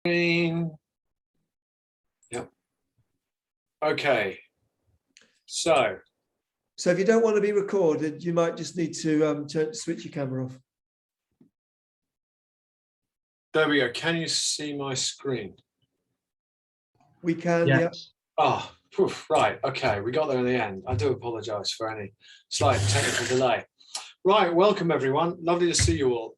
Yep. Okay. So if you don't want to be recorded, you might just need to switch your camera off. There we go. Can you see my screen? We can, yes. yeah. Oh, poof, right. Okay, we got there in the end. I do apologize for any slight technical delay. Right, welcome everyone. Lovely to see you all.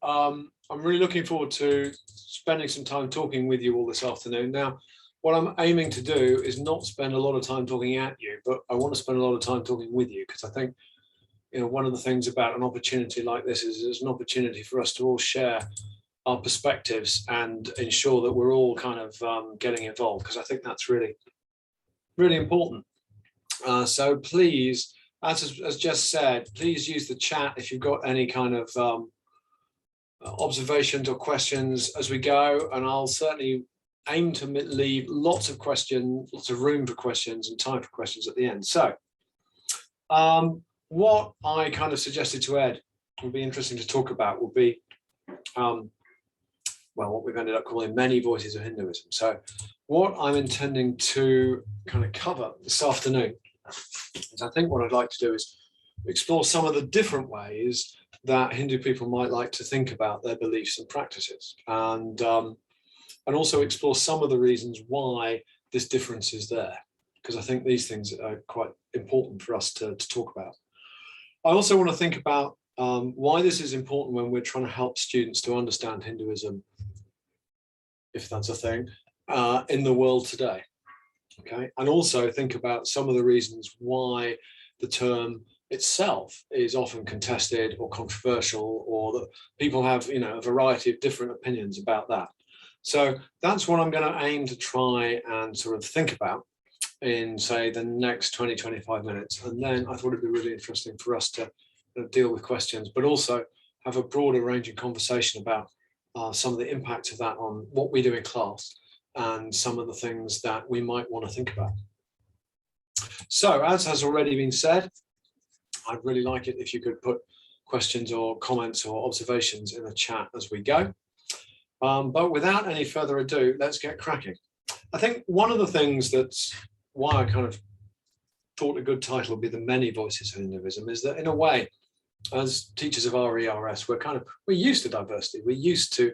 I'm really looking forward to spending some time talking with you all this afternoon. Now, what I'm aiming to do is not spend a lot of time talking at you, but I want to spend a lot of time talking with you, because I think, you know, one of the things about an opportunity like this is it's an opportunity for us to all share our perspectives and ensure that we're all kind of getting involved, because I think that's really, really important. So please, as Jess said, please use the chat if you've got any kind of observations or questions as we go, and I'll certainly aim to leave lots of questions, lots of room for questions and time for questions at the end. So what I kind of suggested to Ed would be interesting to talk about would be well, what we've ended up calling many voices of Hinduism. So what I'm intending to kind of cover this afternoon is, I think what I'd like to do is explore some of the different ways that Hindu people might like to think about their beliefs and practices, and also explore some of the reasons why this difference is there, because I think these things are quite important for us to talk about. I also want to think about why this is important when we're trying to help students to understand Hinduism, if that's a thing, in the world today. Okay, and also think about some of the reasons why the term itself is often contested or controversial, or that people have, you know, a variety of different opinions about that. So that's what I'm going to aim to try and sort of think about in, say, the next 20-25 minutes. And then I thought it'd be really interesting for us to deal with questions, but also have a broader ranging conversation about some of the impacts of that on what we do in class and some of the things that we might want to think about. So, as has already been said, I'd really like it if you could put questions or comments or observations in the chat as we go. But without any further ado, let's get cracking. I think one of the things that's why I kind of thought a good title would be The Many Voices of Hinduism is that, in a way, as teachers of RERS, we're used to diversity. We're used to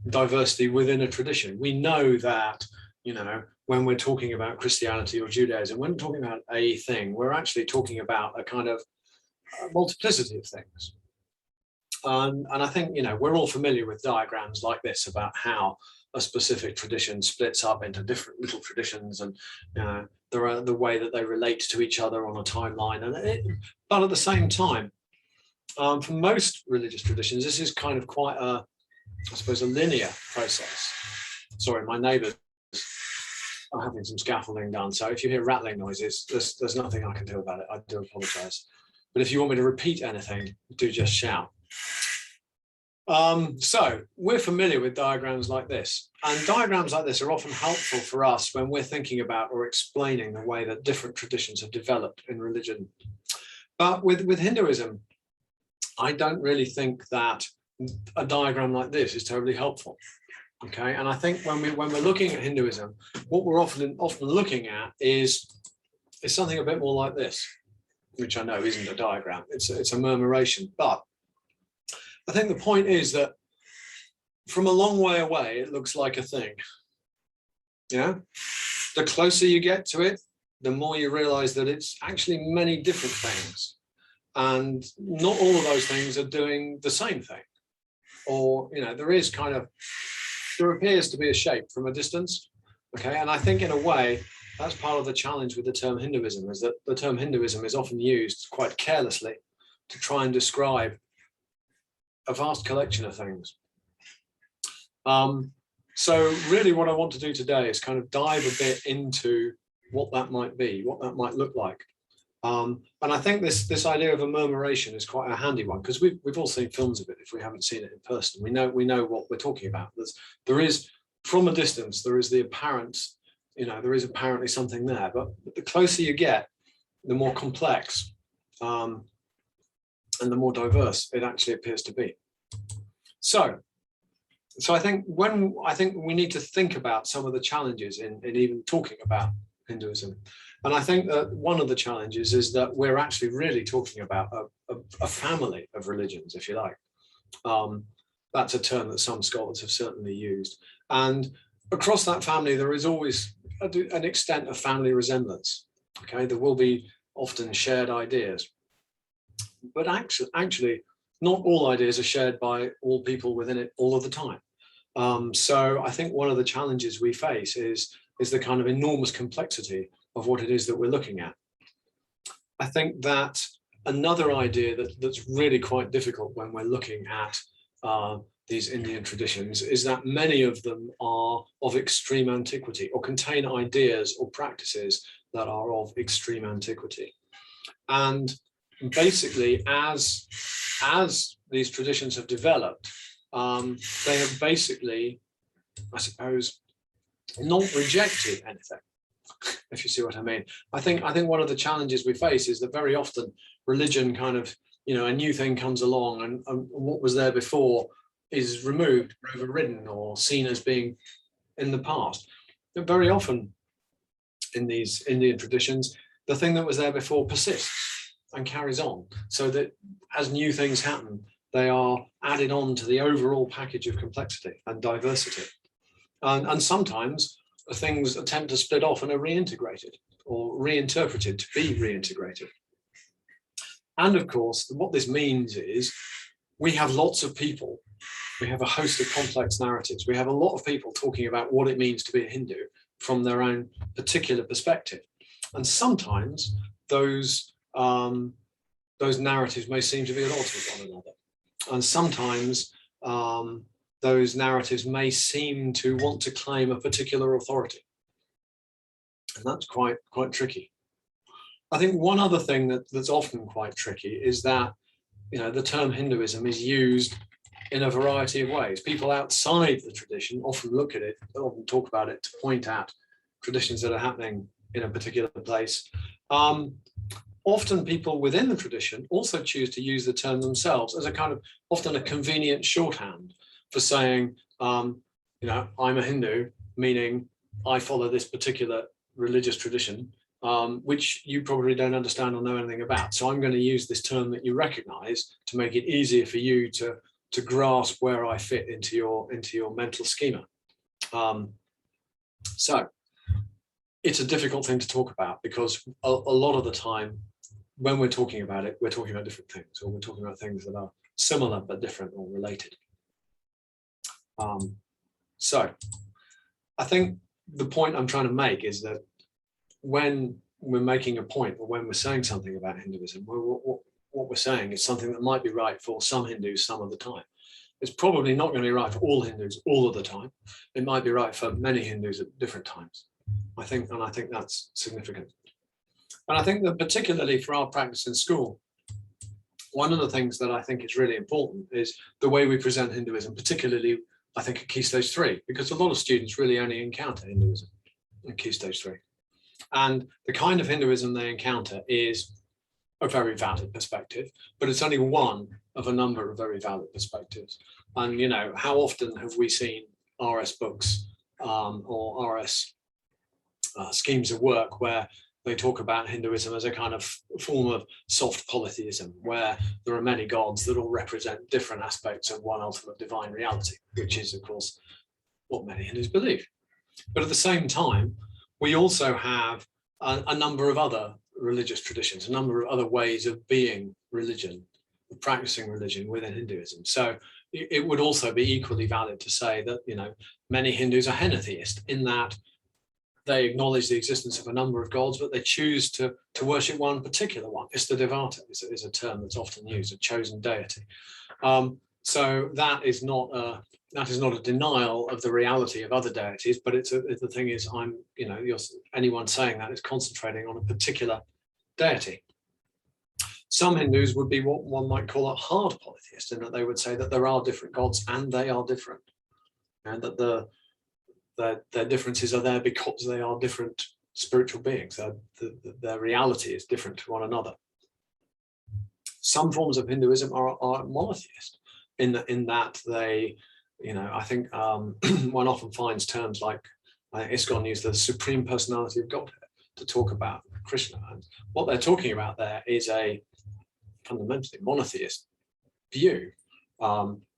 diversity within a tradition. We know that, you know, when we're talking about Christianity or Judaism, when we're talking about a thing, we're actually talking about a kind of multiplicity of things. And I think, you know, we're all familiar with diagrams like this about how a specific tradition splits up into different little traditions, and there are the way that they relate to each other on a timeline. But at the same time, for most religious traditions, this is kind of quite a, I suppose, a linear process. Sorry, my neighbours are having some scaffolding done, so if you hear rattling noises, there's nothing I can do about it. I do apologise. But if you want me to repeat anything, do just shout. So we're familiar with diagrams like this, and diagrams like this are often helpful for us when we're thinking about or explaining the way that different traditions have developed in religion. But with Hinduism, I don't really think that a diagram like this is terribly helpful. Okay, and I think when we're looking at Hinduism, what we're often looking at is something a bit more like this, which I know isn't a diagram. It's a murmuration, but I think the point is that from a long way away, it looks like a thing. Yeah, the closer you get to it, the more you realize that it's actually many different things, and not all of those things are doing the same thing. Or, you know, there appears to be a shape from a distance. Okay, and I think in a way that's part of the challenge with the term Hinduism, is that the term Hinduism is often used quite carelessly to try and describe a vast collection of things. So really what I want to do today is kind of dive a bit into what that might be, what that might look like. And I think this idea of a murmuration is quite a handy one, because we've all seen films of it if we haven't seen it in person. We know what we're talking about. There is, from a distance, there is the apparent, you know, there is apparently something there, but the closer you get, the more complex and the more diverse it actually appears to be. So So I think we need to think about some of the challenges in even talking about Hinduism. And I think that one of the challenges is that we're actually really talking about a family of religions, if you like. That's a term that some scholars have certainly used. And across that family, there is always an extent of family resemblance. Okay, there will be often shared ideas, but actually, not all ideas are shared by all people within it all of the time. So I think one of the challenges we face is the kind of enormous complexity of what it is that we're looking at. I think that another idea that's really quite difficult when we're looking at these Indian traditions is that many of them are of extreme antiquity or contain ideas or practices that are of extreme antiquity. And basically, as these traditions have developed, they have basically, I suppose, not rejected anything, if you see what I mean. I think one of the challenges we face is that very often religion kind of, a new thing comes along and what was there before is removed, overridden, or seen as being in the past. But very often in these Indian traditions, the thing that was there before persists and carries on, so that as new things happen, they are added on to the overall package of complexity and diversity. And sometimes things attempt to split off and are reintegrated or reinterpreted to be reintegrated. And of course, what this means is we have lots of people, we have a host of complex narratives, we have a lot of people talking about what it means to be a Hindu from their own particular perspective. And sometimes those narratives may seem to be at odds with one another. And sometimes those narratives may seem to want to claim a particular authority. And that's quite tricky. I think one other thing that's often quite tricky is that, the term Hinduism is used in a variety of ways. People outside the tradition often look at it, often talk about it to point at traditions that are happening in a particular place. Often people within the tradition also choose to use the term themselves as a kind of often a convenient shorthand for saying, I'm a Hindu, meaning I follow this particular religious tradition, which you probably don't understand or know anything about. So I'm going to use this term that you recognize to make it easier for you to grasp where I fit into your mental schema. So it's a difficult thing to talk about because a lot of the time when we're talking about it, we're talking about different things, or we're talking about things that are similar but different or related. So I think the point I'm trying to make is that when we're making a point or when we're saying something about Hinduism, what we're saying is something that might be right for some Hindus some of the time. It's probably not going to be right for all Hindus all of the time. It might be right for many Hindus at different times. I think that's significant. And I think that particularly for our practice in school, one of the things that I think is really important is the way we present Hinduism, particularly I think at Key Stage 3, because a lot of students really only encounter Hinduism in Key Stage 3. And the kind of Hinduism they encounter is a very valid perspective, but it's only one of a number of very valid perspectives. And, how often have we seen RS books or RS schemes of work where they talk about Hinduism as a kind of form of soft polytheism, where there are many gods that all represent different aspects of one ultimate divine reality, which is, of course, what many Hindus believe. But at the same time, we also have a number of other religious traditions, a number of other ways of being religion, of practicing religion within Hinduism. So it would also be equally valid to say that, many Hindus are henotheist in that they acknowledge the existence of a number of gods, but they choose to worship one particular one. Istadevata is a term that's often used, a chosen deity. So that is not a denial of the reality of other deities, but the thing is, anyone saying that is concentrating on a particular deity. Some Hindus would be what one might call a hard polytheist, in that they would say that there are different gods and they are different, and that their differences are there because they are different spiritual beings. Their reality is different to one another. Some forms of Hinduism are monotheist in that they I think one often finds terms like ISKCON use the supreme personality of Godhead to talk about Krishna. And what they're talking about there is a fundamentally monotheist view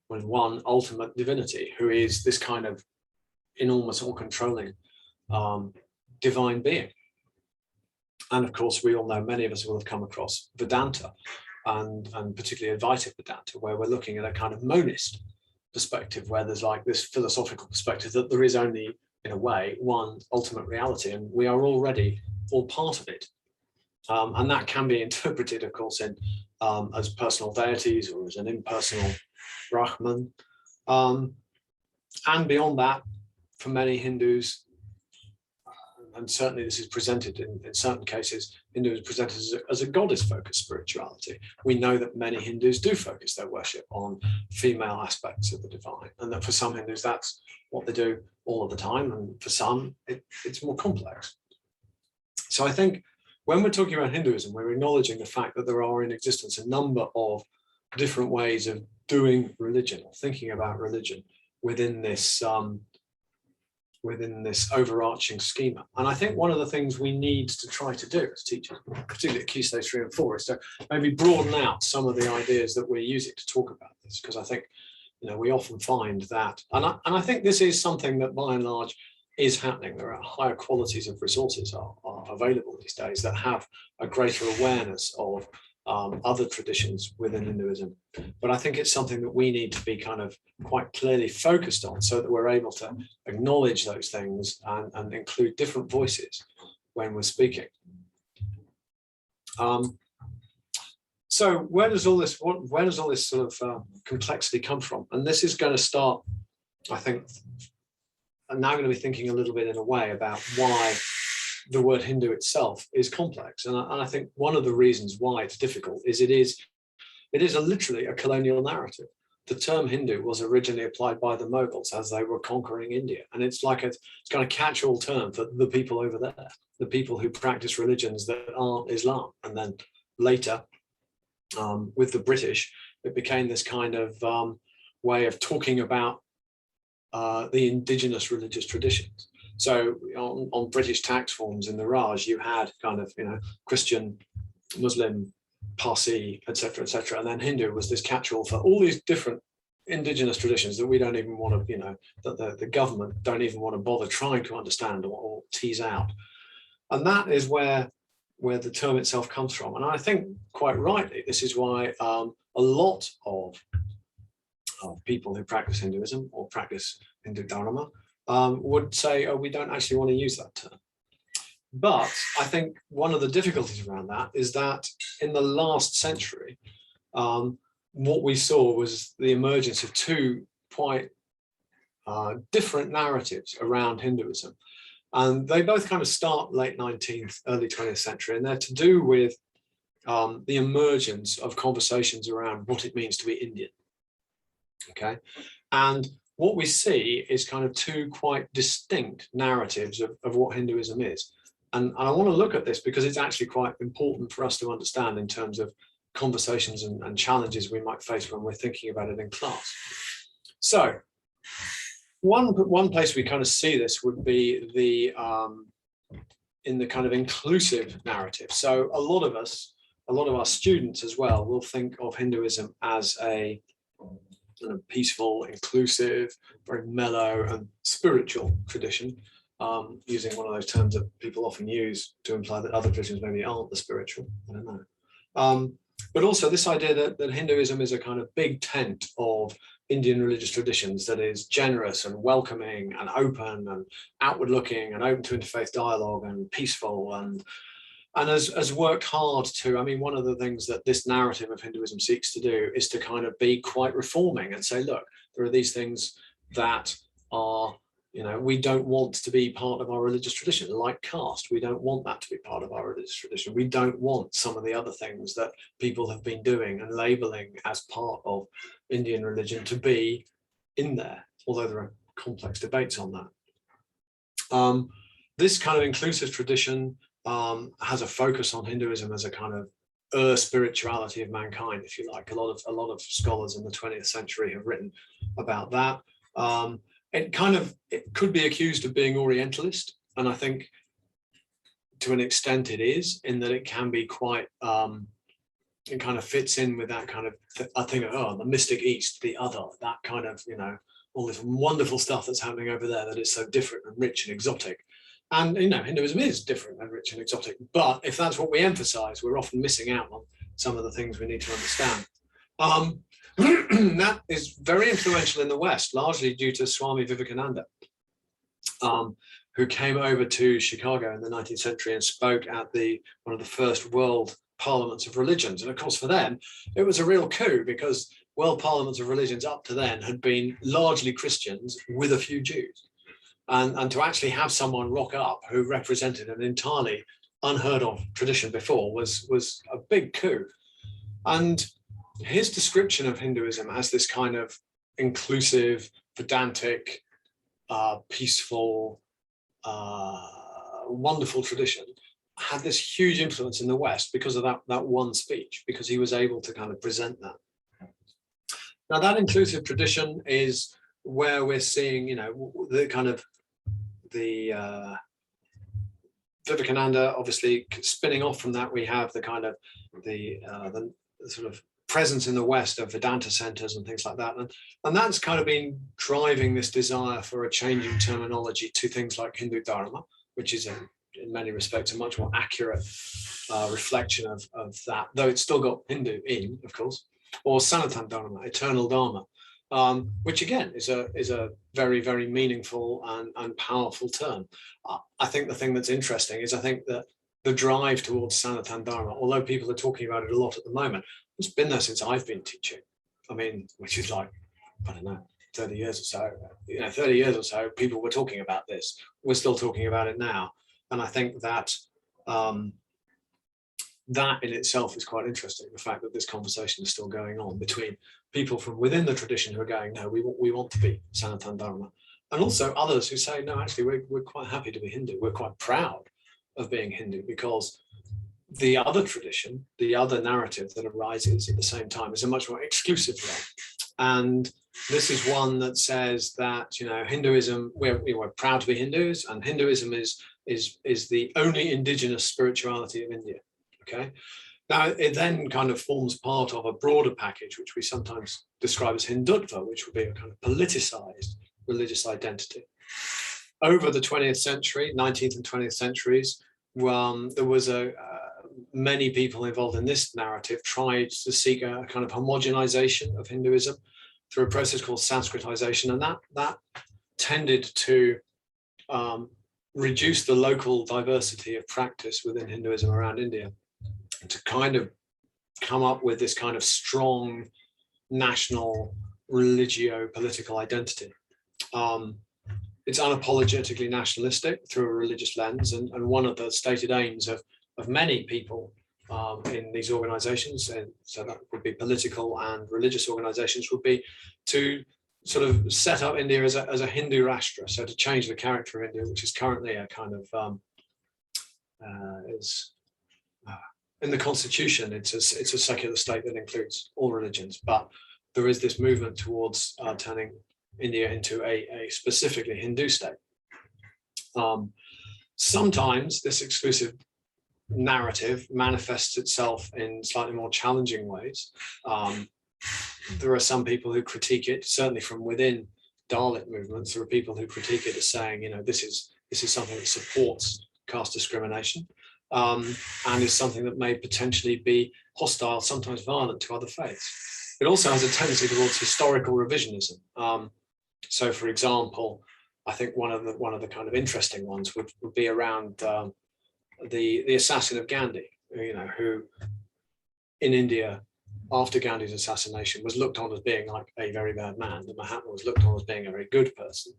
with one ultimate divinity who is this kind of enormous, all-controlling divine being. And of course, we all know, many of us will have come across Vedanta and particularly Advaita Vedanta, where we're looking at a kind of monist perspective, where there's like this philosophical perspective that there is only, in a way, one ultimate reality, and we are already all part of it. And that can be interpreted, of course, in as personal deities or as an impersonal Brahman. And beyond that, for many Hindus, and certainly this is presented in certain cases, Hindu is presented as a goddess-focused spirituality. We know that many Hindus do focus their worship on female aspects of the divine, and that for some Hindus, that's what they do all of the time, and for some, it's more complex. So I think when we're talking about Hinduism, we're acknowledging the fact that there are in existence a number of different ways of doing religion, or thinking about religion within this overarching schema. And I think one of the things we need to try to do as teachers, particularly at Key Stage 3 and 4, is to maybe broaden out some of the ideas that we're using to talk about this, because I think we often find that, and I think this is something that by and large is happening. There are higher qualities of resources are available these days that have a greater awareness of other traditions within Hinduism. But I think it's something that we need to be kind of quite clearly focused on, so that we're able to acknowledge those things and include different voices when we're speaking. So where does all this sort of complexity come from? And this is going to start, I think, I'm now going to be thinking a little bit in a way about why the word Hindu itself is complex. And I think one of the reasons why it's difficult is it is literally a colonial narrative. The term Hindu was originally applied by the Mughals as they were conquering India. And it's like it's kind of catch-all term for the people over there, the people who practice religions that aren't Islam. And then later, with the British, it became this kind of way of talking about the indigenous religious traditions. So on British tax forms in the Raj, you had kind of, Christian, Muslim, Parsi, etc., etc. And then Hindu was this catch-all for all these different indigenous traditions that we don't even want to, that the government don't even want to bother trying to understand or tease out. And that is where the term itself comes from. And I think quite rightly, this is why a lot of people who practice Hinduism or practice Hindu Dharma would say, oh, we don't actually want to use that term. But I think one of the difficulties around that is that in the last century, what we saw was the emergence of two quite different narratives around Hinduism. And they both kind of start late 19th, early 20th century, and they're to do with the emergence of conversations around what it means to be Indian. Okay, and what we see is kind of two quite distinct narratives of what Hinduism is. And I want to look at this because it's actually quite important for us to understand in terms of conversations and challenges we might face when we're thinking about it in class. So one place we kind of see this would be in the kind of inclusive narrative. So a lot of our students as well will think of Hinduism as a peaceful, inclusive, very mellow and spiritual tradition, using one of those terms that people often use to imply that other traditions maybe aren't the spiritual. I don't know. But also this idea that Hinduism is a kind of big tent of Indian religious traditions that is generous and welcoming and open and outward looking and open to interfaith dialogue and peaceful and has worked hard to, one of the things that this narrative of Hinduism seeks to do is to kind of be quite reforming and say, look, there are these things that are, we don't want to be part of our religious tradition, like caste. We don't want that to be part of our religious tradition. We don't want some of the other things that people have been doing and labeling as part of Indian religion to be in there, although there are complex debates on that. This kind of inclusive tradition has a focus on Hinduism as a kind of spirituality of mankind, if you like. A lot of scholars in the 20th century have written about that. It could be accused of being Orientalist, and I think to an extent it is, in that it can be quite, it kind of fits in with that kind of, I think, oh, the mystic East, the other, that kind of, all this wonderful stuff that's happening over there that is so different and rich and exotic. And, Hinduism is different and rich and exotic. But if that's what we emphasize, we're often missing out on some of the things we need to understand. That is very influential in the West, largely due to Swami Vivekananda, who came over to Chicago in the 19th century and spoke at one of the first world parliaments of religions. And of course, for them, it was a real coup, because world parliaments of religions up to then had been largely Christians with a few Jews. And to actually have someone rock up who represented an entirely unheard of tradition before was a big coup. And his description of Hinduism as this kind of inclusive, pedantic, peaceful, wonderful tradition had this huge influence in the West because of that one speech, because he was able to kind of present that. Now, that inclusive tradition is where we're seeing, the kind of Vivekananda, obviously spinning off from that, we have the kind of the sort of presence in the West of Vedanta centers and things like that. And that's kind of been driving this desire for a changing terminology to things like Hindu Dharma, which is in many respects a much more accurate reflection of that, though it's still got Hindu in, of course, or Sanatan Dharma, eternal Dharma, which again is a very, very meaningful and powerful term. I think the thing that's interesting is I think that the drive towards Sanatan Dharma, although people are talking about it a lot at the moment, it's been there since I've been teaching. I mean, which is like, I don't know, 30 years or so. 30 years or so, people were talking about this. We're still talking about it now. And I think that that in itself is quite interesting, the fact that this conversation is still going on between people from within the tradition who are going, no, we want to be Sanatan Dharma, and also others who say, no, actually, we're quite happy to be Hindu. We're quite proud of being Hindu, because the other tradition, the other narrative that arises at the same time is a much more exclusive one. And this is one that says that, Hinduism, we're proud to be Hindus, and Hinduism is the only indigenous spirituality of India. Okay. Now, it then kind of forms part of a broader package, which we sometimes describe as Hindutva, which would be a kind of politicized religious identity. Over the 20th century, 19th and 20th centuries, there was many people involved in this narrative tried to seek a kind of homogenization of Hinduism through a process called Sanskritization, and that tended to reduce the local diversity of practice within Hinduism around India, to kind of come up with this kind of strong national religio-political identity. It's unapologetically nationalistic through a religious lens, and one of the stated aims of many people in these organizations, and so that would be political and religious organizations, would be to sort of set up India as a Hindu Rashtra, so to change the character of India, which is currently a kind of in the constitution, it's a secular state that includes all religions, but there is this movement towards turning India into a specifically Hindu state. Sometimes this exclusive narrative manifests itself in slightly more challenging ways. There are some people who critique it, certainly from within Dalit movements. There are people who critique it as saying, this is something that supports caste discrimination, and is something that may potentially be hostile, sometimes violent, to other faiths. It also has a tendency towards historical revisionism. So, for example, I think one of the kind of interesting ones would be around the assassin of Gandhi, who in India, after Gandhi's assassination, was looked on as being like a very bad man. The Mahatma was looked on as being a very good person.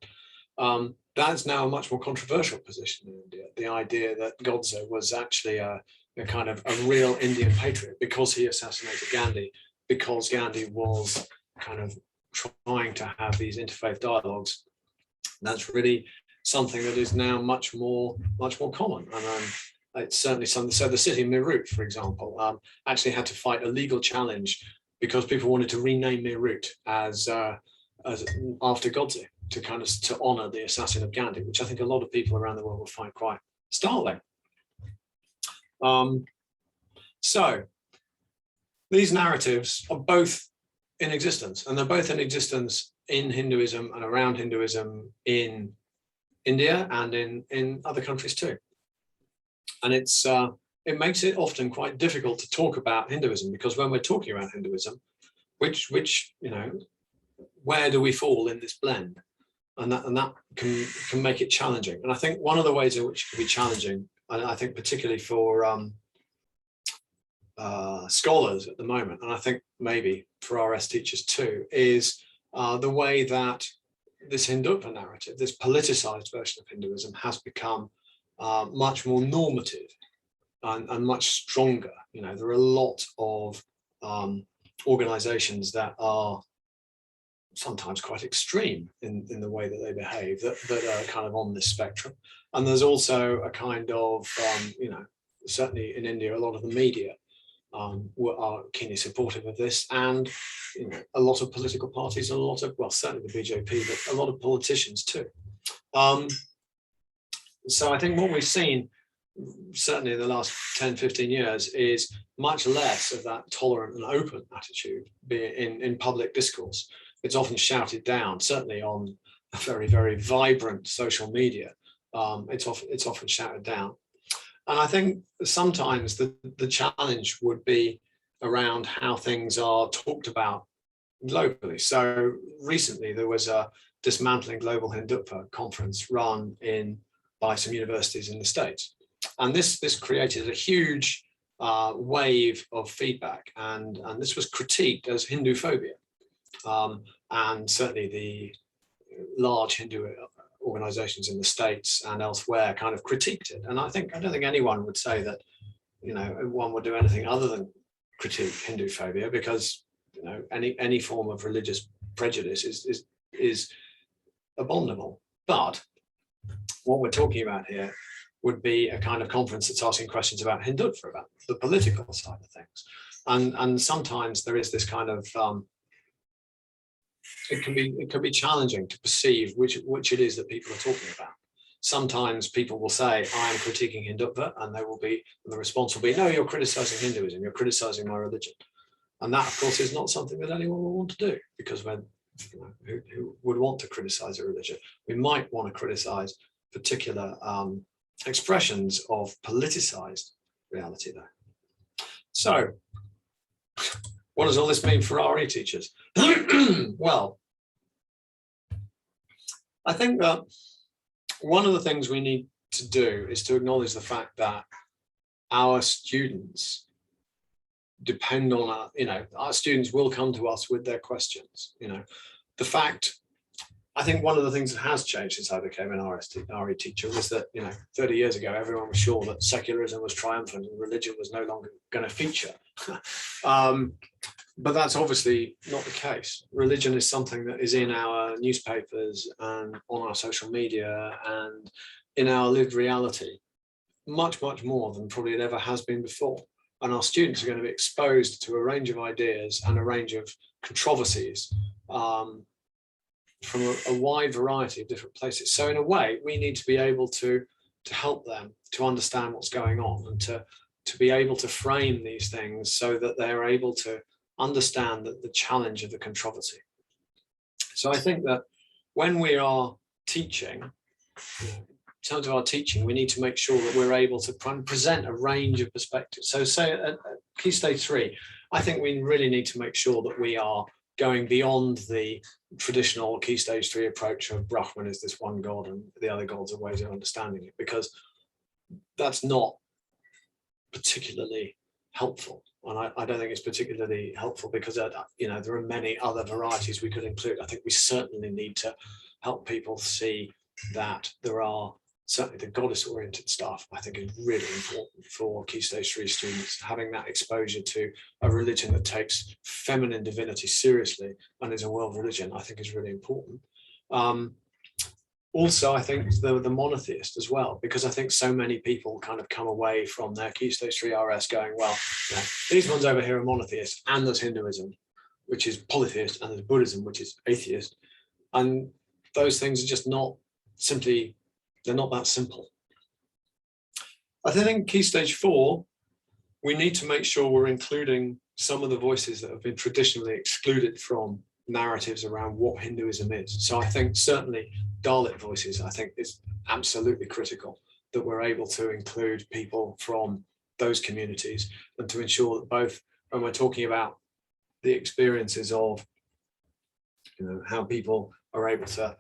That's now a much more controversial position in India. The idea that Godse was actually a kind of a real Indian patriot because he assassinated Gandhi, because Gandhi was kind of trying to have these interfaith dialogues. That's really something that is now much more common. And it's certainly something. So the city of Meerut, for example, actually had to fight a legal challenge because people wanted to rename Meerut as as after Godse, to kind of to honor the assassin of Gandhi, which I think a lot of people around the world will find quite startling. So these narratives are both in existence, and they're both in existence in Hinduism and around Hinduism in India and in other countries too. And it makes it often quite difficult to talk about Hinduism, because when we're talking about Hinduism, which where do we fall in this blend? And that can make it challenging. And I think one of the ways in which it can be challenging, and I think particularly for scholars at the moment, and I think maybe for RS teachers too, is the way that this Hindutva narrative, this politicized version of Hinduism, has become much more normative and much stronger. There are a lot of organizations that are sometimes quite extreme in the way that they behave, that are kind of on this spectrum. And there's also a kind of, certainly in India, a lot of the media are keenly supportive of this, and a lot of political parties, and a lot of, well, certainly the BJP, but a lot of politicians too. So I think what we've seen, certainly in the last 10, 15 years, is much less of that tolerant and open attitude in public discourse. It's often shouted down, certainly on a very, very vibrant social media. It's often shouted down. And I think sometimes the challenge would be around how things are talked about globally. So recently there was a Dismantling Global Hindutva conference run by some universities in the States. And this created a huge wave of feedback, and this was critiqued as Hindu phobia. And certainly the large Hindu organizations in the States and elsewhere kind of critiqued it. And I don't think anyone would say that, one would do anything other than critique Hindu phobia, because, any form of religious prejudice is abominable. But what we're talking about here would be a kind of conference that's asking questions about Hindutva, about the political side of things. And sometimes there is this kind of, it can be challenging to perceive which it is that people are talking about. Sometimes people will say, I am critiquing Hindutva, and the response will be, no, you're criticizing Hinduism, you're criticizing my religion. And that, of course, is not something that anyone will want to do, because who would want to criticize a religion? We might want to criticize particular expressions of politicized reality there. So what does all this mean for RE teachers? Well, I think that one of the things we need to do is to acknowledge the fact that our students depend on our students will come to us with their questions. The fact, I think one of the things that has changed since I became an RE teacher was that, 30 years ago, everyone was sure that secularism was triumphant and religion was no longer going to feature. But that's obviously not the case. Religion is something that is in our newspapers and on our social media and in our lived reality, much, much more than probably it ever has been before. And our students are going to be exposed to a range of ideas and a range of controversies from a wide variety of different places. So in a way, we need to be able to help them to understand what's going on, and to be able to frame these things so that they're able to understand the challenge of the controversy. So I think that when we are teaching, in terms of our teaching, we need to make sure that we're able to present a range of perspectives. So say at Key Stage 3, I think we really need to make sure that we are going beyond the traditional Key Stage 3 approach of Brahman is this one God and the other gods are ways of understanding it, because that's not particularly helpful. And I don't think it's particularly helpful because, there are many other varieties we could include. I think we certainly need to help people see that there are certainly the goddess-oriented stuff. I think is really important for Key Stage 3 students. Having that exposure to a religion that takes feminine divinity seriously and is a world religion, I think is really important. Also, I think the monotheist as well, because I think so many people kind of come away from their Key Stage 3 RS going, well, these ones over here are monotheist, and there's Hinduism, which is polytheist, and there's Buddhism, which is atheist. And those things are just not simply, they're not that simple. I think key stage 4, we need to make sure we're including some of the voices that have been traditionally excluded from narratives around what Hinduism is. So I think certainly Dalit voices, I think is absolutely critical that we're able to include people from those communities, and to ensure that both when we're talking about the experiences of, you know, how people are able to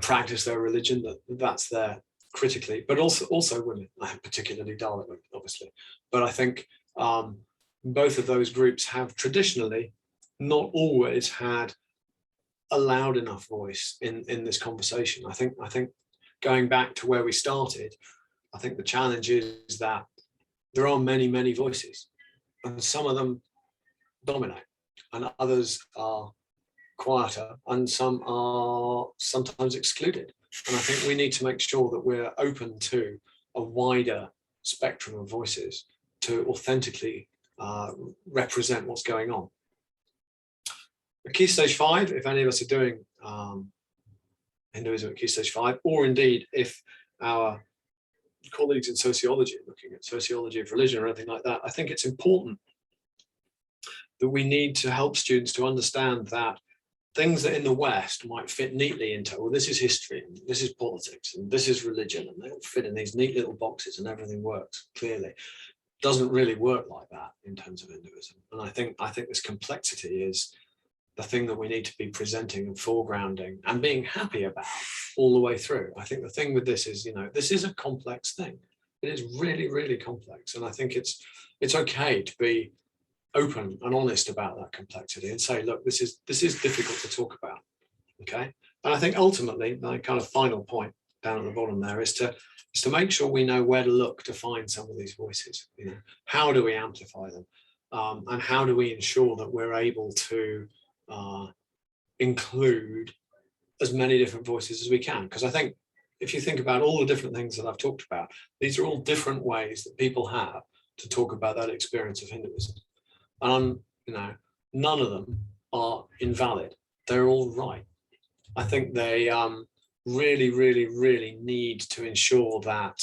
practice their religion, that's there critically, but also women, particularly Dalit women, obviously. But I think both of those groups have traditionally not always had a loud enough voice in this conversation. I think going back to where we started, I think the challenge is that there are many voices, and some of them dominate, and others are quieter, and some are sometimes excluded. And I think we need to make sure that we're open to a wider spectrum of voices to authentically represent what's going on. At key stage 5, if any of us are doing Hinduism at key stage 5, or indeed if our colleagues in sociology are looking at sociology of religion or anything like that, I think it's important that we need to help students to understand that things that in the West might fit neatly into, well, this is history, and this is politics, and this is religion, and they all fit in these neat little boxes and everything works clearly, doesn't really work like that in terms of Hinduism. And I think this complexity is the thing that we need to be presenting and foregrounding and being happy about all the way through. I think the thing with this is, you know, this is a complex thing. It is really complex. And I think it's okay to be open and honest about that complexity and say, look, this is difficult to talk about. Okay. And I think ultimately my kind of final point down at the bottom there is to make sure we know where to look to find some of these voices. You know, how do we amplify them? And how do we ensure that we're able to include as many different voices as we can? Because I think if you think about all the different things that I've talked about, these are all different ways that people have to talk about that experience of Hinduism. And you know, none of them are invalid. They're all right. I think they really need to ensure that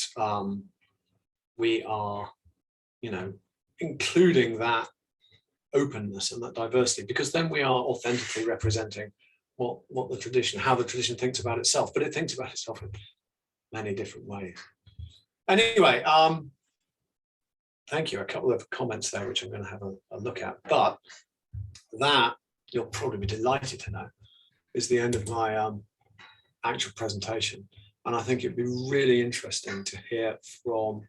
we are, you know, including that openness and that diversity, because then we are authentically representing what the tradition, how the tradition thinks about itself, but it thinks about itself in many different ways. Anyway, thank you. A couple of comments there, which I'm going to have a look at, but that, you'll probably be delighted to know, is the end of my actual presentation. And I think it'd be really interesting to hear from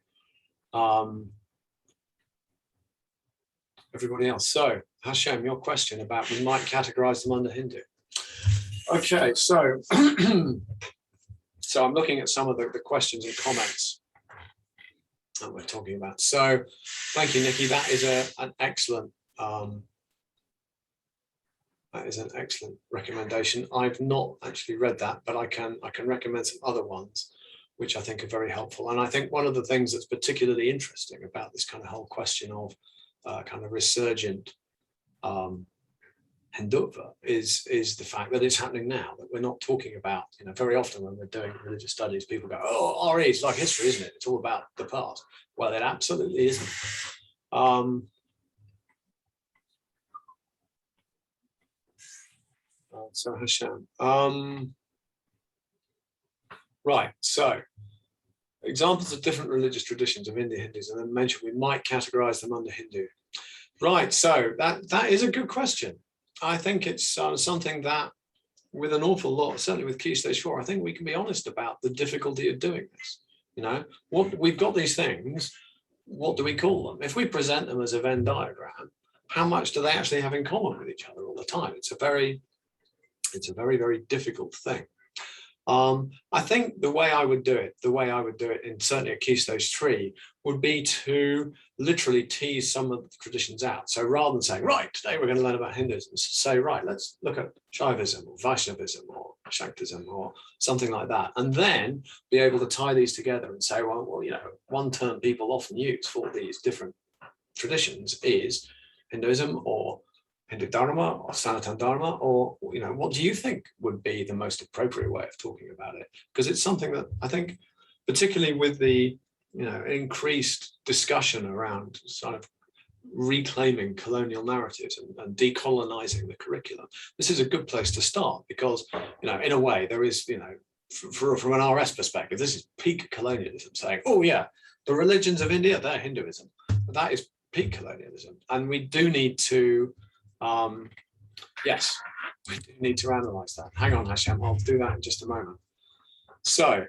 everybody else. So Hashem, your question about we might categorize them under Hindu. Okay, so so I'm looking at some of the questions and comments that we're talking about. So thank you, Nikki. That is an excellent recommendation. I've not actually read that, but I can recommend some other ones which I think are very helpful. And I think one of the things that's particularly interesting about this kind of whole question of kind of resurgent Hindutva is the fact that it's happening now, that we're not talking about, you know, very often when we're doing religious studies, people go, oh, RE, it's like history, isn't it? It's all about the past. Well, it absolutely isn't. So Hashem. Right, so examples of different religious traditions of Indian Hindus, and then mention we might categorize them under Hindu. Right, so that is a good question. I think it's something that, with an awful lot, certainly with Key Stage 4, I think we can be honest about the difficulty of doing this. You know, we've got these things, what do we call them? If we present them as a Venn diagram, how much do they actually have in common with each other all the time? It's a very difficult thing. I think the way I would do it, in certainly at Key Stage 3, would be to literally tease some of the traditions out. So rather than saying, right, today we're going to learn about Hinduism, say, right, let's look at Shaivism or Vaishnavism or Shaktism or something like that, and then be able to tie these together and say, well, you know, one term people often use for these different traditions is Hinduism or Hindu Dharma or Sanatana Dharma, or what do you think would be the most appropriate way of talking about it? Because it's something that I think, particularly with the increased discussion around sort of reclaiming colonial narratives and decolonizing the curriculum, this is a good place to start, because in a way there is, from an RS perspective, this is peak colonialism, saying, oh yeah, the religions of India, they're Hinduism. That is peak colonialism, and we do need to yes, we do need to analyze that. Hang on, Hashem, I'll do that in just a moment. So,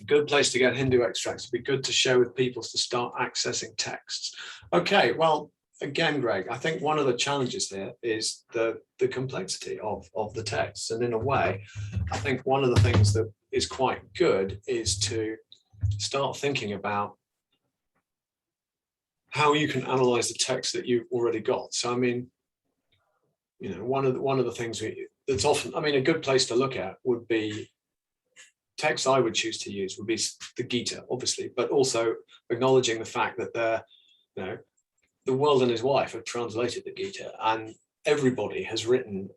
good place to get Hindu extracts. It'd be good to share with people to start accessing texts. Okay, well, again, Greg, I think one of the challenges there is the complexity of the texts. And in a way, I think one of the things that is quite good is to start thinking about how you can analyze the text that you've already got. So, I mean, one of the things that's often, a good place to look at would be text I would choose to use would be the Gita, obviously, but also acknowledging the fact that the world and his wife have translated the Gita, and everybody has written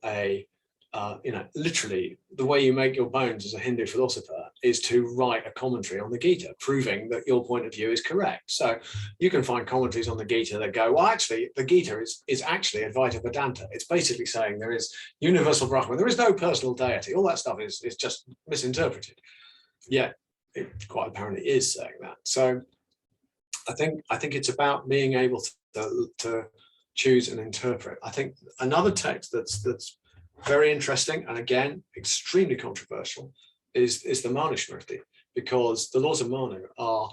literally the way you make your bones as a Hindu philosopher is to write a commentary on the Gita, proving that your point of view is correct. So you can find commentaries on the Gita that go, well, actually, the Gita is actually Advaita Vedanta. It's basically saying there is universal Brahman, there is no personal deity. All that stuff is just misinterpreted. Yet it quite apparently is saying that. So I think it's about being able to choose and interpret. I think another text that's very interesting, and again, extremely controversial, is the Manusmriti, because the laws of Manu are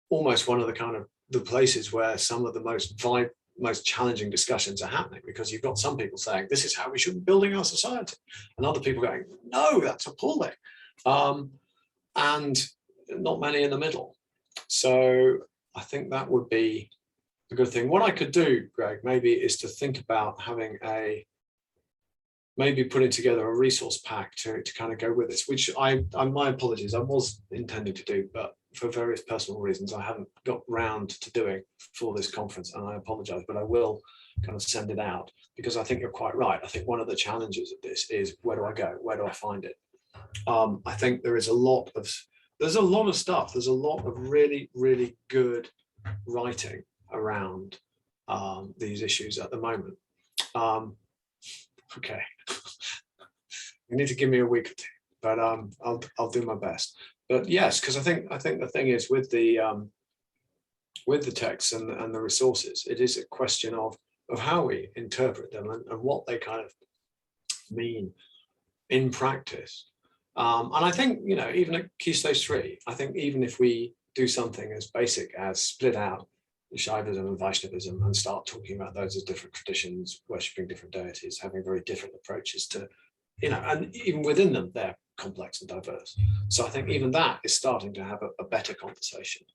almost one of the places where some of the most challenging discussions are happening, because you've got some people saying, this is how we should be building our society, and other people going, no, that's appalling. And not many in the middle. So I think that would be a good thing. What I could do, Greg, maybe is to think about having maybe putting together a resource pack to kind of go with this, which my apologies, I was intending to do, but for various personal reasons, I haven't got round to doing for this conference, and I apologize, but I will kind of send it out, because I think you're quite right. I think one of the challenges of this is, where do I go? Where do I find it? I think there's a lot of stuff. There's a lot of really, really good writing around these issues at the moment. Okay, you need to give me a week or two, but I'll do my best. But yes, because I think the thing is with the texts and the resources, it is a question of how we interpret them and what they kind of mean in practice. And I think, even at Key Stage 3, I think even if we do something as basic as split out Shaivism and Vaishnavism and start talking about those as different traditions, worshipping different deities, having very different approaches to, and even within them, they're complex and diverse. So I think even that is starting to have a better conversation.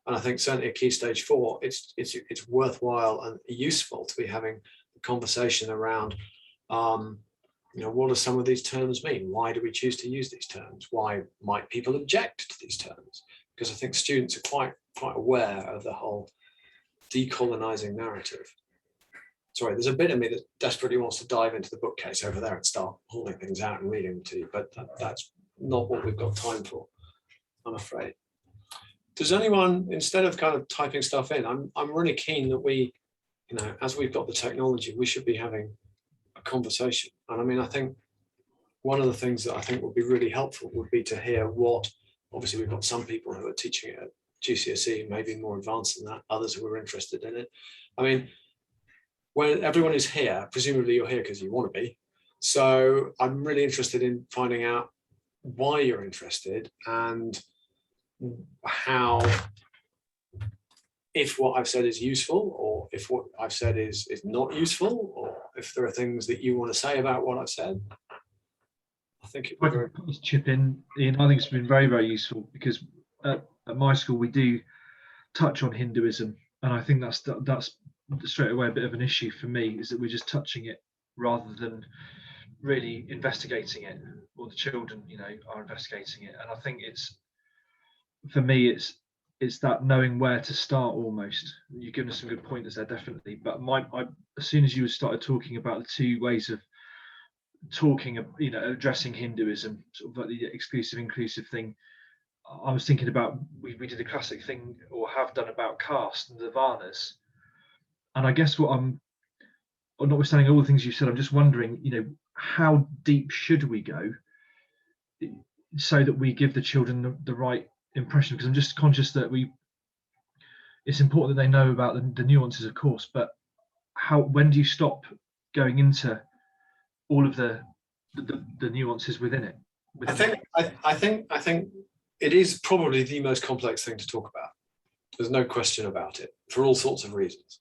And I think certainly at Key Stage 4, it's worthwhile and useful to be having a conversation around, what do some of these terms mean? Why do we choose to use these terms? Why might people object to these terms? Because I think students are quite aware of the whole decolonizing narrative. Sorry, there's a bit of me that desperately wants to dive into the bookcase over there and start pulling things out and reading them to you, but that's not what we've got time for, I'm afraid. Does anyone, instead of kind of typing stuff in, I'm really keen that we, as we've got the technology, we should be having a conversation. And I think one of the things that I think would be really helpful would be to hear what, obviously we've got some people who are teaching it at GCSE, maybe more advanced than that, others who are interested in it. When everyone is here, presumably you're here because you want to be. So I'm really interested in finding out why you're interested and how, if what I've said is useful, or if what I've said is not useful, or if there are things that you want to say about what I've said. I think it would be very... chip in, Ian. I think it's been very, very useful, because at my school we do touch on Hinduism, and I think that's straight away a bit of an issue for me, is that we're just touching it rather than really investigating it, or the children, are investigating it. And I think for me, it's it's that knowing where to start almost. You've given us some good pointers there, definitely. But as soon as you started talking about the two ways of talking, addressing Hinduism, sort of like the exclusive, inclusive thing, I was thinking about we did a classic thing, or have done, about caste and the Varnas. And I guess notwithstanding all the things you said, I'm just wondering, how deep should we go so that we give the children the right impression? Because I'm just conscious that it's important that they know about the nuances, of course, but when do you stop going into all of the nuances within it? I think it is probably the most complex thing to talk about. There's no question about it, for all sorts of reasons.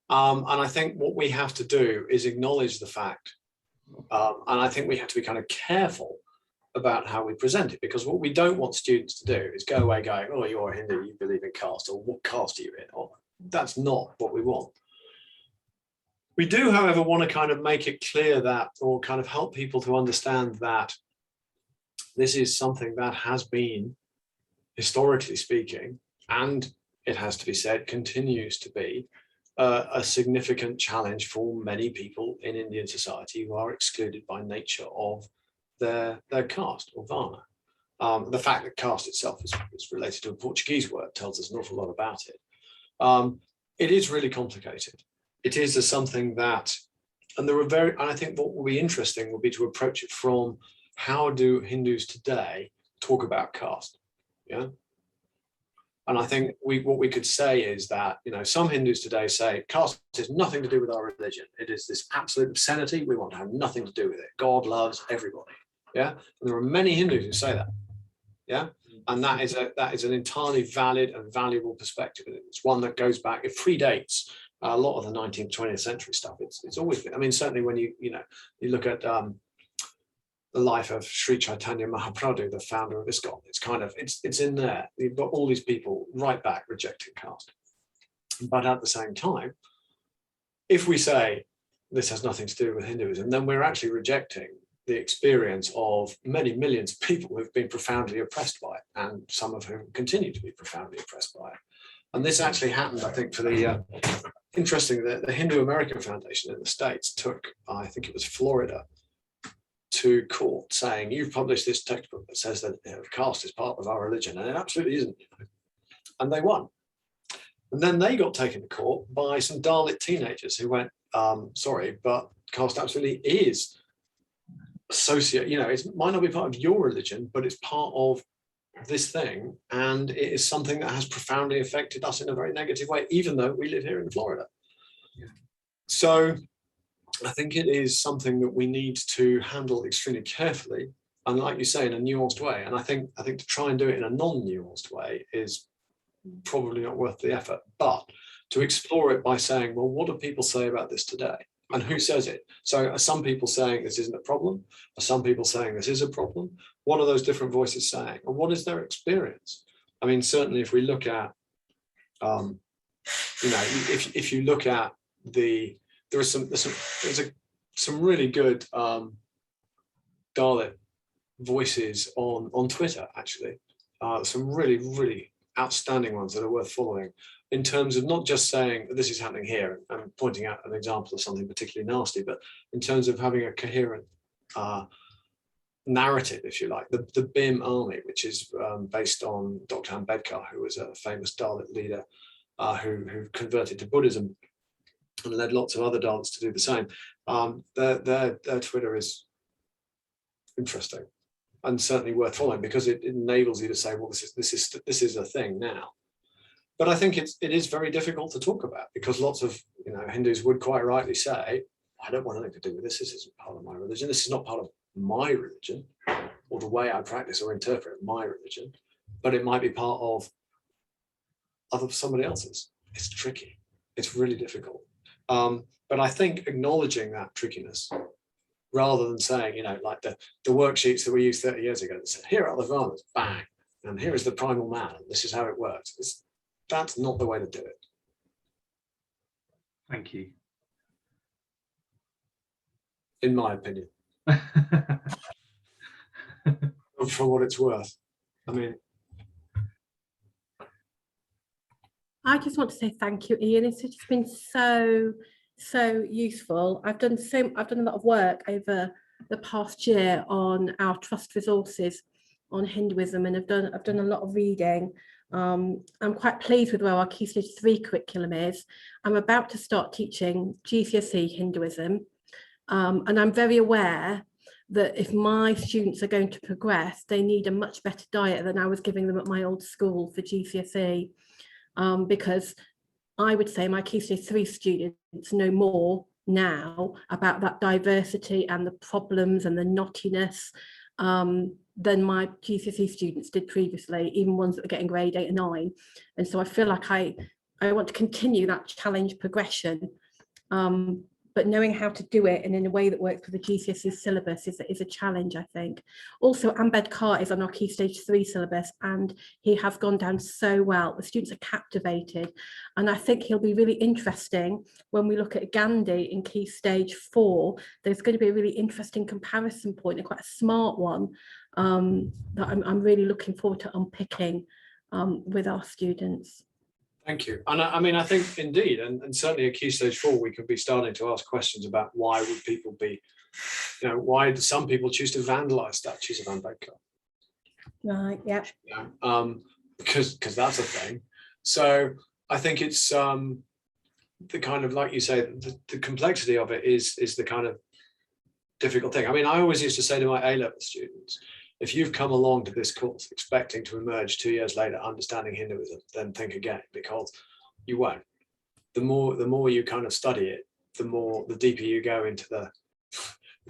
And I think what we have to do is acknowledge the fact, and I think we have to be kind of careful about how we present it, because what we don't want students to do is go away going, oh, you're a Hindu, you believe in caste, or what caste are you in? Or that's not what we want. We do, however, want to kind of make it clear that, or kind of help people to understand that this is something that has been, historically speaking, and it has to be said, continues to be a significant challenge for many people in Indian society who are excluded by nature of their caste or Varna. The fact that caste itself is related to a Portuguese word tells us an awful lot about it. It is really complicated. It is something that, and I think what will be interesting will be to approach it from, how do Hindus today talk about caste? Yeah. And I think what we could say is that, some Hindus today say caste has nothing to do with our religion. It is this absolute obscenity. We want to have nothing to do with it. God loves everybody. Yeah. And there are many Hindus who say that. Yeah. And that is an entirely valid and valuable perspective. It's one that goes back, it predates a lot of the 19th, 20th century stuff. It's always been, I mean, certainly when you look at the life of Sri Chaitanya Mahaprabhu, the founder of ISKCON, it's in there. You've got all these people right back rejecting caste. But at the same time, if we say this has nothing to do with Hinduism, then we're actually rejecting the experience of many millions of people who've been profoundly oppressed by it, and some of whom continue to be profoundly oppressed by it. And this actually happened, I think, for interesting, the Hindu American Foundation in the States took, I think it was Florida, to court saying, you've published this textbook that says that caste is part of our religion, and it absolutely isn't. And they won. And then they got taken to court by some Dalit teenagers who went, sorry, but caste absolutely is associated, it might not be part of your religion, but it's part of this thing, and it is something that has profoundly affected us in a very negative way, even though we live here in Florida. Yeah. So I think it is something that we need to handle extremely carefully, and like you say, in a nuanced way. And I think to try and do it in a non-nuanced way is probably not worth the effort. But to explore it by saying, well, what do people say about this today? And who says it? So are some people saying this isn't a problem? Are some people saying this is a problem? What are those different voices saying? And what is their experience? I mean, certainly if we look at, if you look at there's some really good Dalit voices on Twitter, actually. Some really, really outstanding ones that are worth following, in terms of not just saying this is happening here and pointing out an example of something particularly nasty, but in terms of having a coherent narrative, if you like. The BIM army, which is based on Dr. Ambedkar, who was a famous Dalit leader who converted to Buddhism and led lots of other Dalits to do the same. Their Twitter is interesting and certainly worth following, because it enables you to say, well, this is a thing now. But I think it is very difficult to talk about, because lots of Hindus would quite rightly say, I don't want anything to do with this. This isn't part of my religion. This is not part of my religion or the way I practice or interpret my religion, but it might be part of somebody else's. It's tricky. It's really difficult. But I think acknowledging that trickiness, rather than saying, like the worksheets that we used 30 years ago that said, here are the Varnas, bang, and here is the primal man, and this is how it works. That's not the way to do it. Thank you. In my opinion. For what it's worth. I mean, I just want to say thank you, Ian. It's just been so useful. I've done a lot of work over the past year on our trust resources on Hinduism, and I've done a lot of reading. I'm quite pleased with where our Key Stage 3 curriculum is. I'm about to start teaching GCSE Hinduism, and I'm very aware that if my students are going to progress, they need a much better diet than I was giving them at my old school for GCSE, because I would say my Key Stage 3 students know more now about that diversity and the problems and the knottiness than my GCSE students did previously, even ones that were getting grade 8 and 9. And so I feel like I want to continue that challenge progression, but knowing how to do it and in a way that works for the GCSE syllabus is a challenge, I think. Also, Ambedkar is on our Key Stage 3 syllabus, and he has gone down so well. The students are captivated, and I think he'll be really interesting when we look at Gandhi in Key Stage 4. There's going to be a really interesting comparison point, and quite a smart one, that I'm really looking forward to unpicking with our students. Thank you. And I mean, I think indeed, and certainly at Key Stage 4, we could be starting to ask questions about why would people be, why do some people choose to vandalize statues of Ambedkar? Right, yeah. Because that's a thing. So I think it's the kind of, like you say, the complexity of it is the kind of difficult thing. I mean, I always used to say to my A-level students, if you've come along to this course expecting to emerge 2 years later understanding Hinduism, then think again, because you won't. The more you kind of study it, the deeper you go into the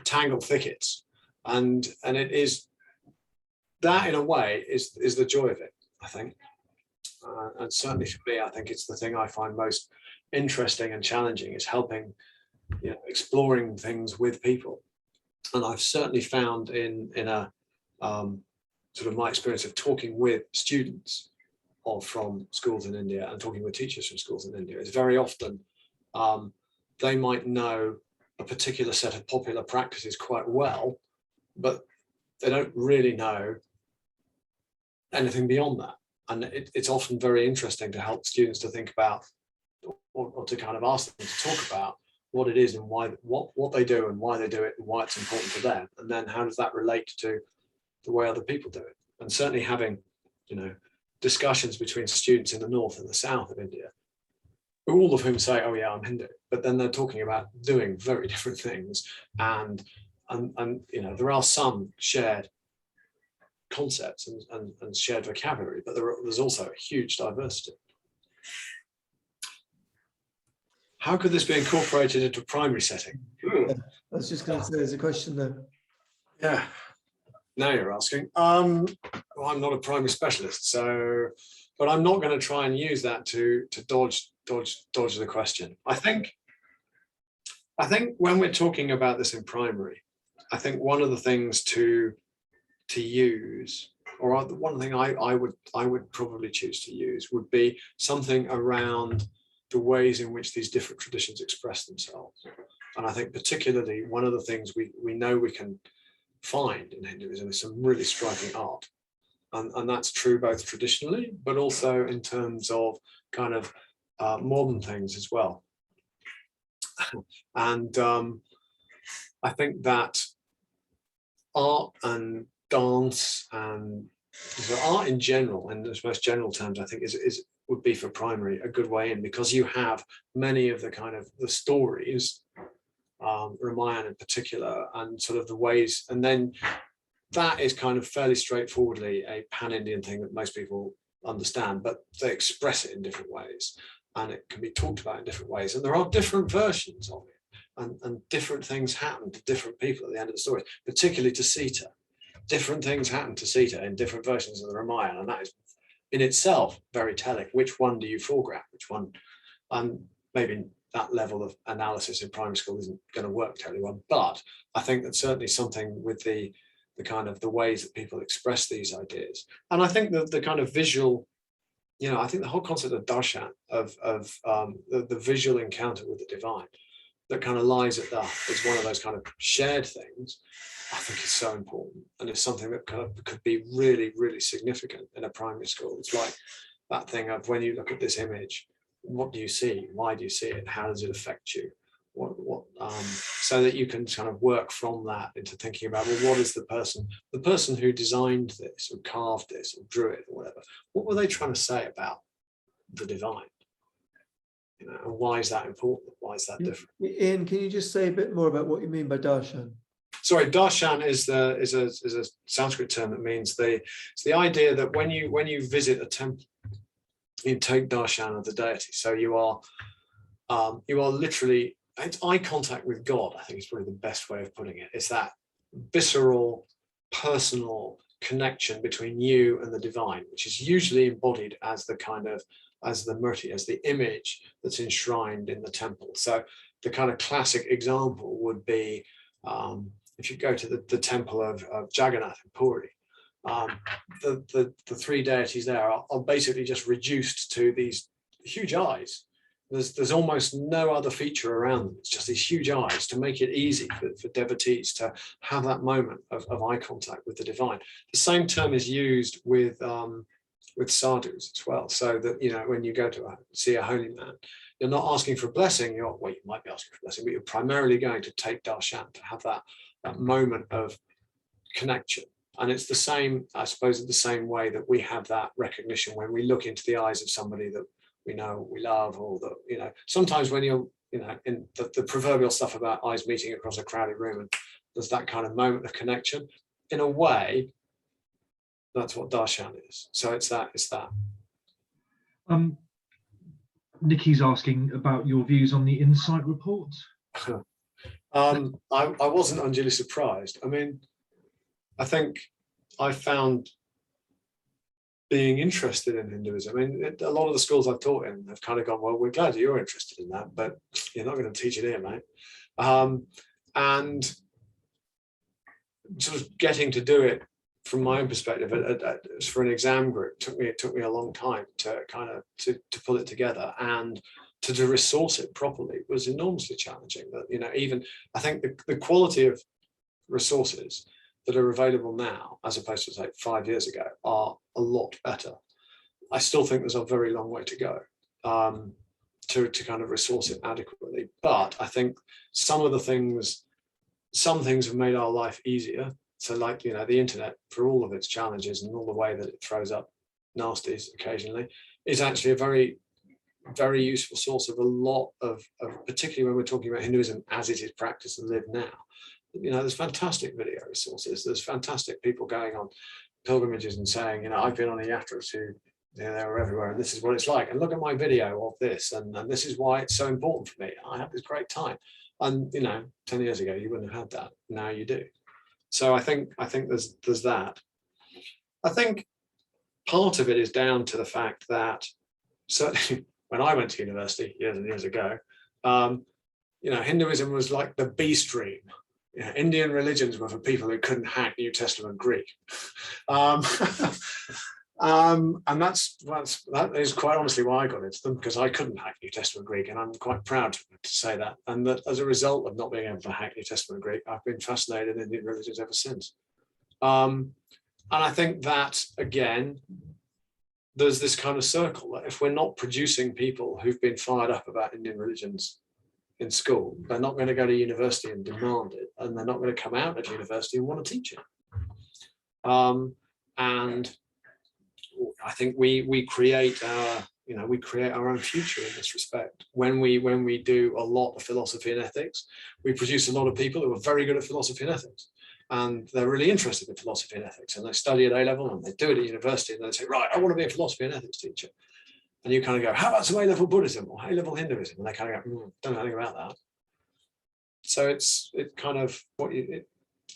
tangled thickets, and it is that, in a way, is the joy of it, I think. And certainly for me, I think it's the thing I find most interesting and challenging, is helping, exploring things with people. And I've certainly found in a sort of my experience of talking with students from schools in India and talking with teachers from schools in India, is very often they might know a particular set of popular practices quite well, but they don't really know anything beyond that. And it's often very interesting to help students to think about, or to kind of ask them to talk about what it is and why, what they do and why they do it and why it's important to them. And then how does that relate to the way other people do it? And certainly having, discussions between students in the north and the south of India, all of whom say, oh yeah, I'm Hindu, but then they're talking about doing very different things. And there are some shared concepts and shared vocabulary, but there's also a huge diversity. How could this be incorporated into a primary setting? I was just going to say, there's a question there. Yeah. Now you're asking. Well, I'm not a primary specialist, but I'm not going to try and use that to dodge the question. I think when we're talking about this in primary, I think one of the things to use, or one thing I would probably choose to use, would be something around the ways in which these different traditions express themselves. And I think particularly one of the things we know we can find in Hinduism is some really striking art, and that's true both traditionally but also in terms of kind of modern things as well. And I think that art and dance and art in general, in the most general terms, I think would be for primary a good way in, because you have many of the kind of the stories, Ramayana in particular, and sort of the ways, and then that is kind of fairly straightforwardly a pan-Indian thing that most people understand, but they express it in different ways, and it can be talked about in different ways, and there are different versions of it, and different things happen to different people at the end of the story, particularly to Sita. Different things happen to Sita in different versions of the Ramayana, and that is in itself very telling. Which one do you foreground? Which one? Maybe that level of analysis in primary school isn't going to work terribly well, but I think that's certainly something with the kind of the ways that people express these ideas. And I think that the kind of visual, I think the whole concept of darshan, of the visual encounter with the divine that kind of lies at that, is one of those kind of shared things. I think is so important, and it's something that kind of could be really, really significant in a primary school. It's like that thing of when you look at this image, what do you see? Why do you see it? How does it affect you? So that you can kind of work from that into thinking about, well, what is the person who designed this or carved this or drew it or whatever, what were they trying to say about the divine? You know, and why is that important? Why is that different? Ian, can you just say a bit more about what you mean by darshan? Sorry, darshan is a Sanskrit term that means it's the idea that when you visit a temple, you take darshan of the deity. So you are literally, it's eye contact with God, I think is probably the best way of putting it. It's that visceral, personal connection between you and the divine, which is usually embodied as the murti, as the image that's enshrined in the temple. So the kind of classic example would be if you go to the temple of Jagannath in Puri, the three deities there are basically just reduced to these huge eyes. There's almost no other feature around them. It's just these huge eyes to make it easy for devotees to have that moment of eye contact with the divine. The same term is used with sadhus as well. So that, you know, when you go to see a holy man, you're not asking for a blessing. You might be asking for a blessing, but you're primarily going to take darshan, to have that moment of connection. And it's the same, I suppose, in the same way that we have that recognition when we look into the eyes of somebody that we know, we love, or that, you know, sometimes when you're, you know, in the proverbial stuff about eyes meeting across a crowded room, and there's that kind of moment of connection. In a way, that's what darshan is. So it's that. Nikki's asking about your views on the Insight report. I wasn't unduly surprised. I mean, I think I found being interested in Hinduism, I mean, a lot of the schools I've taught in have kind of gone, well, we're glad you're interested in that, but you're not going to teach it here, mate. And sort of getting to do it from my own perspective, for an exam group, it took me a long time to kind of to pull it together, and to resource it properly was enormously challenging. That, you know, even I think the quality of resources that are available now, as opposed to say 5 years ago, are a lot better. I still think there's a very long way to go to kind of resource it adequately. But I think some things have made our life easier. So, like, you know, the internet, for all of its challenges and all the way that it throws up nasties occasionally, is actually a very, very useful source of a lot of particularly when we're talking about Hinduism as it is practiced and lived now. You know, there's fantastic video resources. There's fantastic people going on pilgrimages and saying, you know, I've been on a yatra to, you know, they were everywhere, and this is what it's like. And look at my video of this, and this is why it's so important for me. I had this great time. And, you know, 10 years ago, you wouldn't have had that. Now you do. So I think there's that. I think part of it is down to the fact that certainly when I went to university years and years ago, you know, Hinduism was like the B stream. You know, Indian religions were for people who couldn't hack New Testament Greek. And that is quite honestly why I got into them, because I couldn't hack New Testament Greek, and I'm quite proud to say that. And that as a result of not being able to hack New Testament Greek, I've been fascinated in Indian religions ever since. And I think that, again, there's this kind of circle that if we're not producing people who've been fired up about Indian religions in school, they're not going to go to university and demand it, and they're not going to come out of university and want to teach it. And I think we create our own future in this respect. When we do a lot of philosophy and ethics, we produce a lot of people who are very good at philosophy and ethics, and they're really interested in philosophy and ethics, and they study at A-level and they do it at university, and they say, right, I want to be a philosophy and ethics teacher. And you kind of go, how about some A-level Buddhism or A-level Hinduism? And they kind of go, don't know anything about that. So it's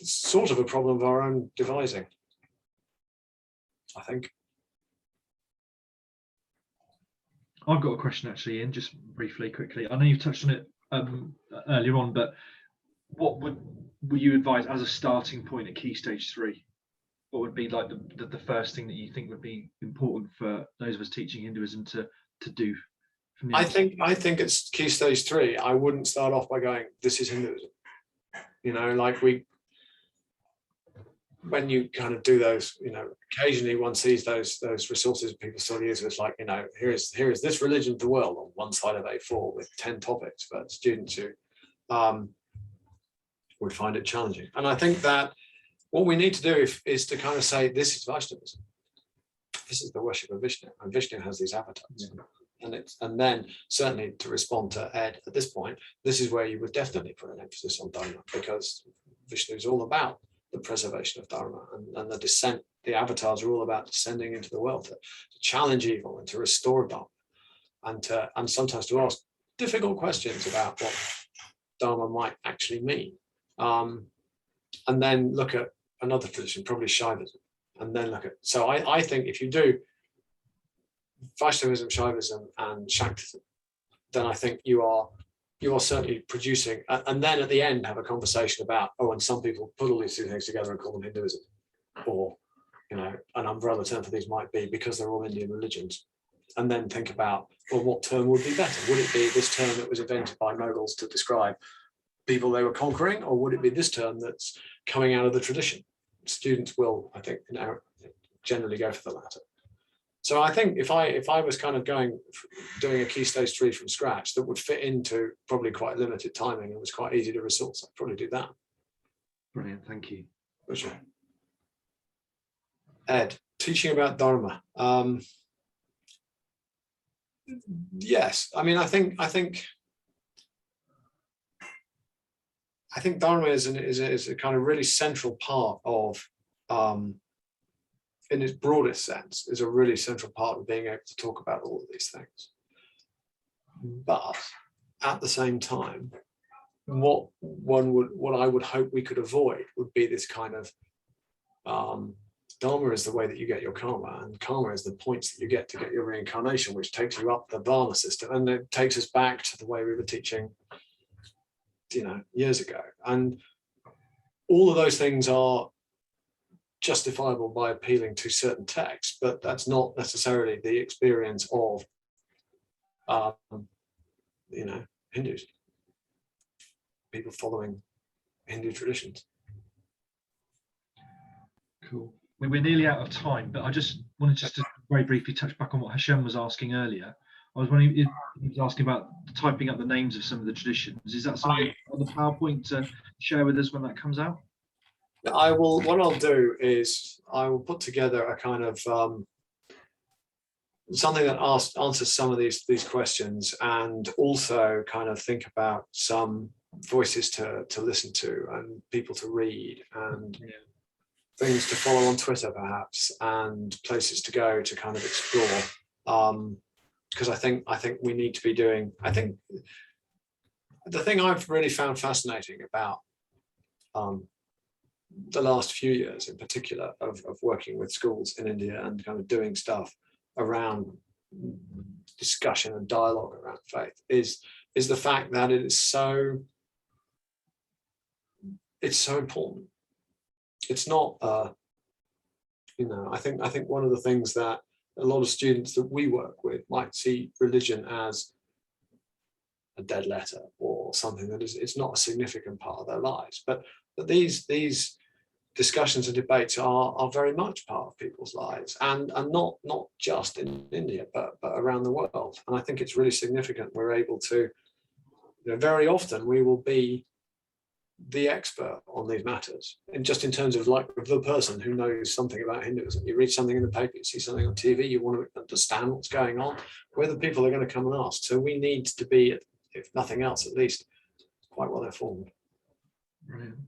sort of a problem of our own devising, I think. I've got a question actually, Ian, just briefly, quickly. I know you've touched on it earlier on, but what would you advise as a starting point at Key Stage 3? What would be like the first thing that you think would be important for those of us teaching Hinduism to do? I think it's Key Stage 3. I wouldn't start off by going, this is Hinduism. You know, like when you kind of do those, occasionally one sees those resources people still use. It's like, here is this religion of the world on one side of A4 with 10 topics for students who would find it challenging. And I think that what we need to do is to kind of say, this is Vaishnavism. This is the worship of Vishnu, and Vishnu has these avatars. Yeah. And then certainly to respond to Ed at this point, this is where you would definitely put an emphasis on Dharma, because Vishnu is all about the preservation of Dharma, and the descent. The avatars are all about descending into the world to challenge evil and to restore Dharma, and sometimes to ask difficult questions about what Dharma might actually mean, and then look at another tradition, probably Shaivism, and then look at. So I think if you do Vaishnavism, Shaivism, and Shaktism, then I think you are certainly producing, and then at the end have a conversation about, and some people put all these two things together and call them Hinduism, or an umbrella term for these might be because they're all Indian religions, and then think about, what term would be better? Would it be this term that was invented by Mughals to describe people they were conquering, or would it be this term that's coming out of the tradition? Students will, I think, generally go for the latter. So I think if I was kind of doing a key stage 3 from scratch that would fit into probably quite limited timing and was quite easy to resource, I'd probably do that. Brilliant, thank you. For sure. Ed, teaching about Dharma. Yes, I mean, I think Dharma is a kind of really central part of, in its broadest sense, is a really central part of being able to talk about all of these things. But at the same time, what I would hope we could avoid would be this kind of Dharma is the way that you get your karma, and karma is the points that you get to get your reincarnation, which takes you up the Varna system, and it takes us back to the way we were teaching, years ago. And all of those things are justifiable by appealing to certain texts, but that's not necessarily the experience of Hindus, people following Hindu traditions. Cool. We're nearly out of time, but I just wanted to very briefly touch back on what Hashem was asking earlier. I was wondering, he was asking about typing up the names of some of the traditions. Is that something on the PowerPoint to share with us when that comes out? I will. What I'll do is I will put together a kind of something that answers some of these questions, and also kind of think about some voices to listen to and people to read, and things to follow on Twitter perhaps, and places to go to kind of explore. Because I think we need to be doing. I think the thing I've really found fascinating about the last few years in particular of working with schools in India and kind of doing stuff around discussion and dialogue around faith is the fact that it's so important. It's not I think one of the things that a lot of students that we work with might see religion as a dead letter or something that it's not a significant part of their lives, but these discussions and debates are very much part of people's lives, and not just in India but around the world. And I think it's really significant we're able to, very often we will be the expert on these matters, and just in terms of like the person who knows something about Hinduism. You read something in the paper, you see something on TV, you want to understand what's going on, we're the people are going to come and ask. So we need to be, if nothing else, at least quite well informed. Brilliant.